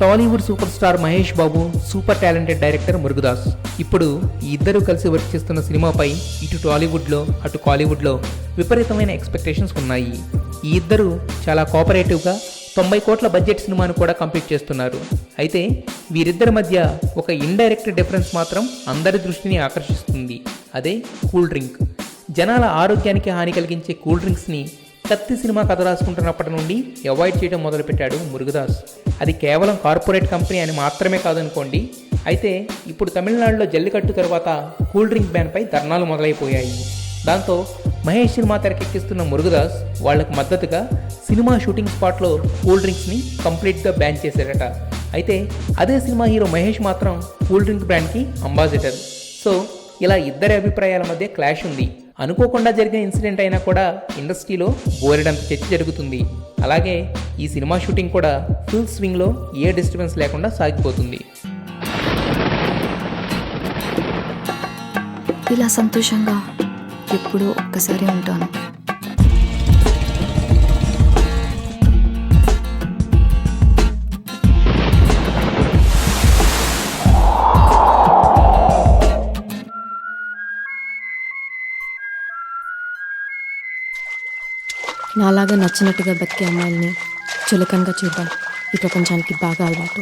Tollywood super star Mahesh Babu, super talented director Murugadoss. ఇప్పుడు ఈ ఇద్దరు కలిసి వర్క్ చేస్తున్న సినిమాపై ఇటు టాలీవుడ్లో అటు కాలీవుడ్లో విపరీతమైన ఎక్స్పెక్టేషన్స్ ఉన్నాయి. ఈ ఇద్దరు చాలా కోఆపరేటివ్గా 90 కోట్ల బడ్జెట్ సినిమాను కూడా కంప్లీట్ చేస్తున్నారు. అయితే వీరిద్దరి మధ్య ఒక ఇండైరెక్ట్ డిఫరెన్స్ మాత్రం అందరి దృష్టిని ఆకర్షిస్తుంది. అదే కూల్ డ్రింక్. జనాల ఆరోగ్యానికి హాని కలిగించే కూల్ డ్రింక్స్ని కత్తి సినిమా కథ రాసుకుంటున్నప్పటి నుండి అవాయిడ్ చేయడం మొదలుపెట్టాడు మురుగదాస్. అది కేవలం కార్పొరేట్ కంపెనీ అని మాత్రమే కాదనుకోండి. అయితే ఇప్పుడు తమిళనాడులో జల్లికట్టు తర్వాత కూల్ డ్రింక్ బ్యాన్పై ధర్నాలు మొదలైపోయాయి. దాంతో మహేష్ సినిమా తెరకెక్కిస్తున్న మురుగదాస్ వాళ్లకు మద్దతుగా సినిమా షూటింగ్ స్పాట్లో కూల్ డ్రింక్స్ని కంప్లీట్గా బ్యాన్ చేశారట. అయితే అదే సినిమా హీరో మహేష్ మాత్రం కూల్ డ్రింక్ బ్రాండ్కి అంబాసిడర్. సో ఇలా ఇద్దరి అభిప్రాయాల మధ్య క్లాష్ ఉంది. అనుకోకుండా జరిగిన ఇన్సిడెంట్ అయినా కూడా ఇండస్ట్రీలో బోలెడంత చర్చ జరుగుతుంది. అలాగే ఈ సినిమా షూటింగ్ కూడా ఫుల్ స్వింగ్లో ఏ డిస్టర్బెన్స్ లేకుండా సాగిపోతుంది. ఇలా సంతోషంగా ఎప్పుడూ ఒక్కసారి ఉంటాను. నాలాగా నచ్చినట్టుగా బతికే అమ్మాయిల్ని చులకనగా చూద్దాం ఈ ప్రపంచానికి బాగా అలవాటు.